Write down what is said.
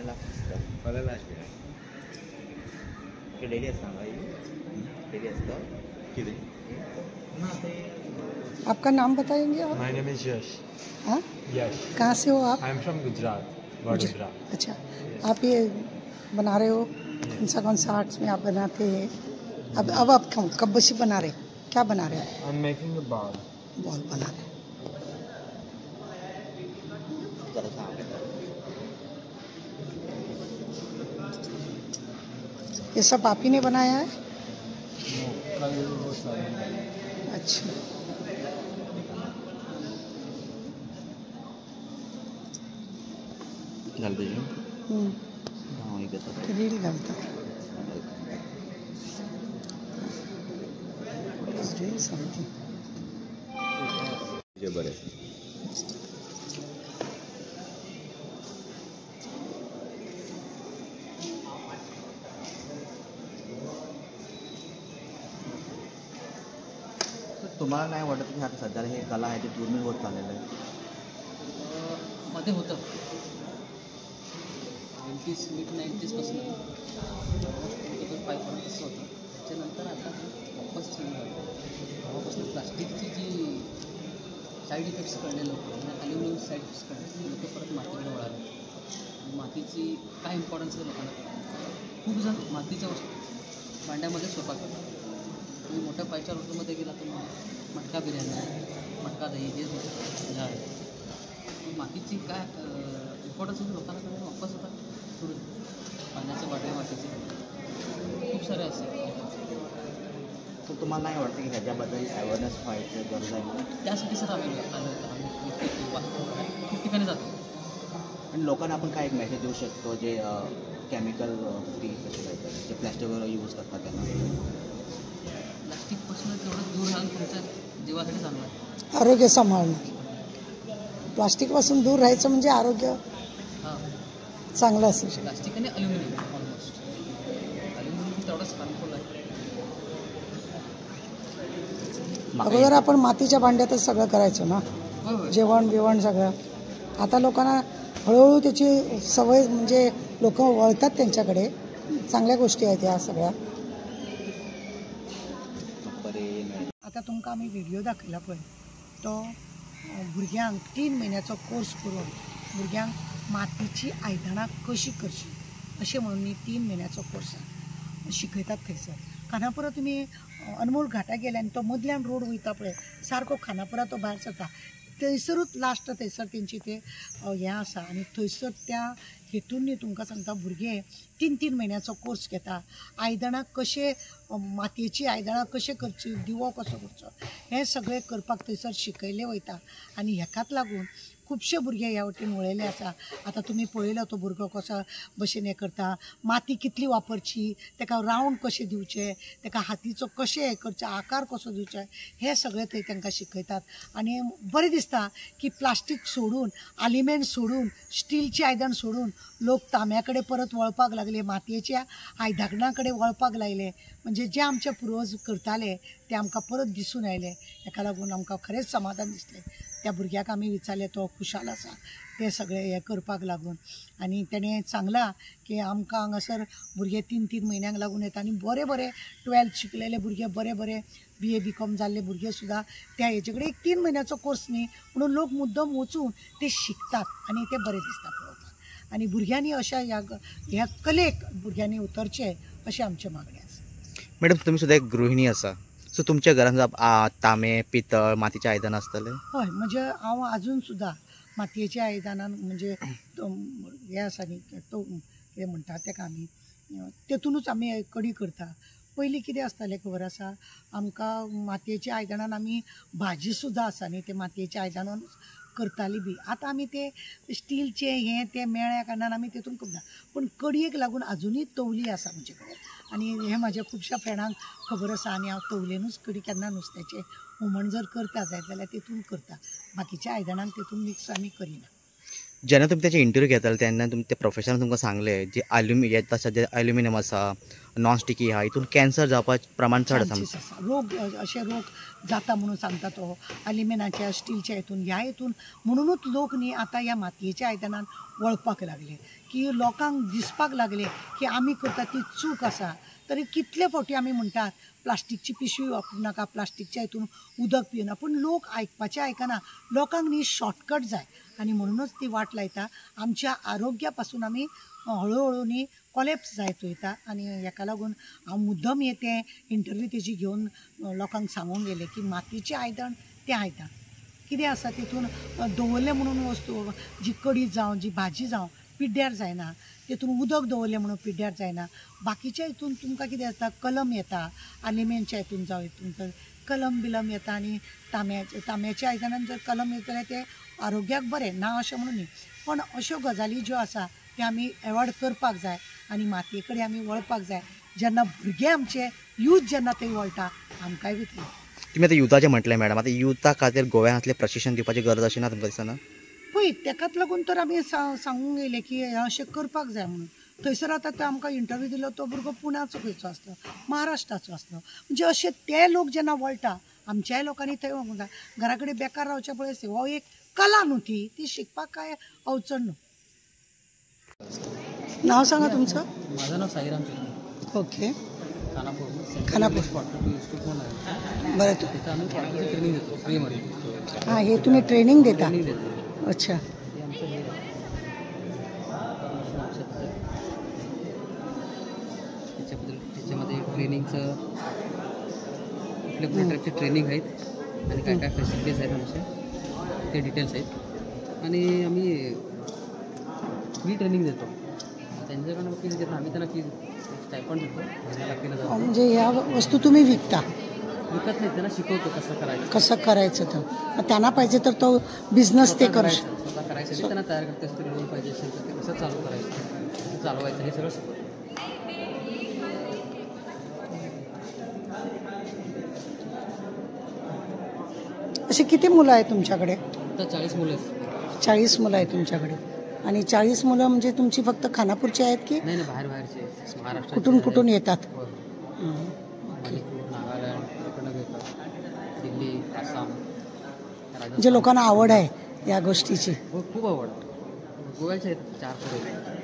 वाला लास्ट के डेली असता डेली असतं किती आपका नाम बताएंगे आप? माय नेम इज यश। हाँ, यश। कहाँ से हो आप? I am from Gujarat, Vadodara. अच्छा, आप ये बना रहे हो कौन सा आर्ट्स में आप बनाते हैं? अब आप कब बशी बना रहे, क्या बना रहे हो? I am making a ball बना रहे। ये सब आप ही ने बनाया है? अच्छा, घाल दीजिए। रील घालता बरे तुम्हाला नाही वाटत की आता सध्या हे कला आहे ते दुर्मिळ होत चाललेलं आहे? मध्ये होतं 90s पासून 2005 पर्यंत असं होतं. त्याच्यानंतर आता वापस सुरू झालं. तेव्हापासून प्लास्टिकची जी साईड इफेक्ट्स कळले लोक, ॲल्युमिनियम साईड इफेक्ट्स कळले लोक परत मातीकडे वळाले. मातीची काय इम्पॉर्टन्स आहे लोकांना कळलं. खूप जण मातीच्या वस्तू भांड्यामध्ये स्वयंपाक करतात. तुम्ही मोठ्या 5 स्टार हॉटेलमध्ये गेला तर मटका बिर्याणी, मटका दही हे झालं. मातीची काय इम्पॉर्टन्स आहे लोकांना कळलं. वापस होता सुरू पाण्याच्या बाटल्या मातीचे खूप सारे असे. तर तुम्हाला नाही वाटतं की ह्याच्याबद्दल अवेअरनेस व्हायची गरज आहे? त्यासाठी सर आम्ही खूप ठिकाणी जातो. आणि लोकांना आपण काय एक मेसेज देऊ शकतो जे केमिकल फ्री कसे राहतात, जे प्लॅस्टिक वगैरे यूज करतात त्यांना? प्लास्टिकपासून तेवढं दूर राहून तुमच्या जीवासाठी चांगलं आहे. आरोग्य सांभाळणं. प्लास्टिकपासून दूर राहायचं म्हणजे आरोग्य चांगलं असेल. प्लास्टिक आणि ॲल्युमिनियम ऑलमोस्ट ॲल्युमिनियम तेवढंच हार्मफुल आहे. अगोदर आपण मातीच्या भांड्यातच सगळं करायचो ना, जेवण बिवण सगळं. आता लोकांना हळूहळू त्याची सवय म्हणजे लोक वळतात त्यांच्याकडे. चांगल्या गोष्टी आहेत या सगळ्या. आता तुमका आम्ही व्हिडिओ दाखयला पळय तो भुरग्यांक 3 म्हयन्याचो कोर्स करून भुरग्यांक मातीची आयदनां कशी करची अशें म्हणून 3 म्हयन्याचो कोर्स शिकयतात थंयसर. खानापुरा तुमी अनमोल घाटाक गेले आनी तो मदल्यान रोड वयता पळय सारको खानापुरा तो भायर सरता थंयसरूच लास्ट थंयसर तेंची ते हें आसा. आनी थंयसर त्या हेतून तुमकां सांगता भुरगे 3 म्हयन्याचो कोर्स घेता. आयदनां कशे मातयेची आयदनां कशें करची, दिवो कसो करचो हें सगळें करपाक थंयसर शिकयलें वयता. आनी हेकाच लागून खुबशे भुरगे ह्या वटेन वळयले आसा. आतां तुमी पळयलो तो भुरगो कसो भशेन हें करता. माती कितली वापरची, तेका रावंड कशें दिवचे, तेका हातीचो कशें हें करचें, आकार कसो दिवचे हें सगळें थंय तांकां शिकयतात. आनी बरें दिसता की प्लास्टीक सोडून, एलिमेंट सोडून, स्टीलची आयदन सोडून लोक तांब्या कडेन परत वळपाक लागले, मातयेच्या आयदनां कडेन वळपाक लागले. म्हणजे जे आमचे पुर्वज करताले ते आमकां परत दिसून आयले. हेका लागून आमकां खरेंच समाधान दिसलें. त्या भुरग्याक आमी विचारलें तो खुशाल आसा ते सगळें हें करपाक लागून. आनी तेणें सांगलां की आमकां हांगासर भुरगे 3 म्हयन्यांक लागून येता. आनी बरे 12th शिकलेले भुरगे बरे BA BCom जाल्ले भुरगे सुद्दां त्या हेजे कडेन 3 म्हयन्याचो कोर्स न्ही म्हणून लोक मुद्दम वचून ते शिकतात आनी ते बरें दिसता पळोवपाक. आनी भुरग्यांनी अशा ह्या कलेक भुरग्यांनी उतरचें अशें आमचें मागणें आसा. मॅडम तुम्ही सुद्धा एक गृहिणी आसा, सो तुमच्या घरान तांबे पितळ मातीचे आयदन आसतले? हय, म्हणजे हांव अजून सुद्दां मातयेच्या आयदनान म्हणजे हें आसा न्ही तो हें म्हणटा तेका आमी तेतूनच आमी कडी करता. पयलीं कितें आसतालें खबर आसा आमकां मातयेच्या आयदनान आमी भाजी सुद्दां आसा न्ही ते मातयेच्या आयदनान करताली बी. आतां आमी ते स्टीलचे हें तें मेळ्ळ्या कारणान आमी तेतून करना. पूण कडयेक लागून अजुनूय तवली आसा म्हजे कडेन. आनी हें म्हाज्या खुबश्या फ्रेंडांक खबर आसा. आनी हांव तवलेनूच कडी केन्ना नुस्त्याचें हुमण जर करता जायत जाल्यार तेतून करता. बाकीच्या आयदनांक तेतून मिक्स आमी करिना. जेन्ना तुमी तेचे इंटरव्यू घेताले तेन्ना तुमी ते प्रोफेसरान तुमकां सांगलें जे येता सद्या एल्युमिनियम आसा नॉन स्टिकी आहा हितून कॅन्सर जावपाचें प्रमाण चड आसा. चान्सीस आसा. रोग असे रोग जाता म्हणून सांगता तो एल्युमिनाच्या स्टीलच्या हितून ह्या हितून म्हणूनच लोक न्ही आतां ह्या मातयेच्या आयदनान वळपाक लागले की लोकांक दिसपाक लागले की आमी करता ती चूक आसा. तरी कितले फावटी आमी म्हणटात प्लास्टीकची पिशवी वापरूं नाका, प्लास्टीकच्या हितून उदक पिवना, पूण लोक आयकपाचें आयकना. लोकांक न्ही शॉर्टकट जाय आनी म्हणूनच ती वाट लायता. आमच्या आरोग्या पासून आमी हळूहळू न्ही कॉलेप्स जायत वयता आनी हेका लागून हांव मुद्दम हे तें इंटरव्यू तेजी घेवन लोकांक सांगूंक गेलें की मातयेचें आयदन तें आयदन कितें आसा तितून दवरलें म्हणून वस्तू जी कडी जावं जी भाजी जावं पिड्ड्यार जायना, तितून उदक दवरलें म्हणून पिड्ड्यार जायना. बाकीच्या हितून तुमकां कितें जाता कलम येता, आलेमेनच्या हितून जावं हितून कलम बिलम येता आनी तांब्याच्या आयदनान जर कलम येता जाल्यार ते आरोग्याक बरें ना अशें म्हणून न्ही, पण अश्यो गजाली ज्यो आसा त्यो आमी एवॉयड करपाक जाय आनी मातये कडेन आमी वळपाक जाय. जेन्ना भुरगे आमचे यूथ जेन्ना थंय वळटा आमकांय भितरी. तुमी आतां युथाचें म्हटलें मॅडम, आतां युथा खातीर गोंयांतलें प्रशिक्षण दिवपाची गरज अशी ना तुमकां दिसना? पळय तेकाच लागून तर आमी सांगूंक येयलें की हें अशें करपाक जाय म्हणून. थंयसर आतां तो आमकां इंटरव्यू दिलो तो भुरगो पुण्याचो खंयचो आसलो, महाराष्ट्राचो आसलो. म्हणजे अशे ते लोक जेन्ना वळटा आमच्याय लोकांनी थंय वचूंक जाय. घरा कडेन बेकार रावचे पळय हो एक कला न्हू ती शिकपाक काय अवचण न्हू. नाव सांगा तुमचं? माझं नाव साईराम चिकणे. ओके. खानापूर. खानापूर. बरं. तिथं आम्ही क्वार्टरची ट्रेनिंग देतो फ्रीमध्ये. हां हे तुम्ही ट्रेनिंग देता? ट्रेनिंग देतो. अच्छा. हे आमचं हे त्याच्यामध्ये ट्रेनिंगचं कुठल्या कुठल्या टाईपचे ट्रेनिंग आहेत आणि काय काय फॅसिलिटीज आहेत आमच्या ते डिटेल्स आहेत. आणि आम्ही फ्री ट्रेनिंग देतो. त्यांच्याकडनं फीज देतो आम्ही त्यांना फीज स्टायपंड देतो महिन्याला केलं जातं. म्हणजे ह्या वस्तू तुम्ही विकता? विकत नाही, त्यांना शिकवतो कसं करायचं तर मग त्यांना पाहिजे तर तो बिझनेस ते करू स्वतः करायचं ते त्यांना तयार करते. असं लोन पाहिजे असेल तर ते कसं चालू करायचं, कसं चालवायचं हे सगळं शिकवतो. अशी किती मुलं आहेत तुमच्याकडे? आता 40 मुलं आहेत. 40 मुलं आहेत तुमच्याकडे. आणि 40 मुलं म्हणजे तुमची फक्त खानापूरची आहेत की नाही बाहेरचे महाराष्ट्र कुठून येतात? मणिपूर, नागालँड इकडनं घेतात, दिल्ली, आसाम, म्हणजे लोकांना आवड आहे या गोष्टीची? खूप आवड. गोव्याचे आहेत 4 पोरं.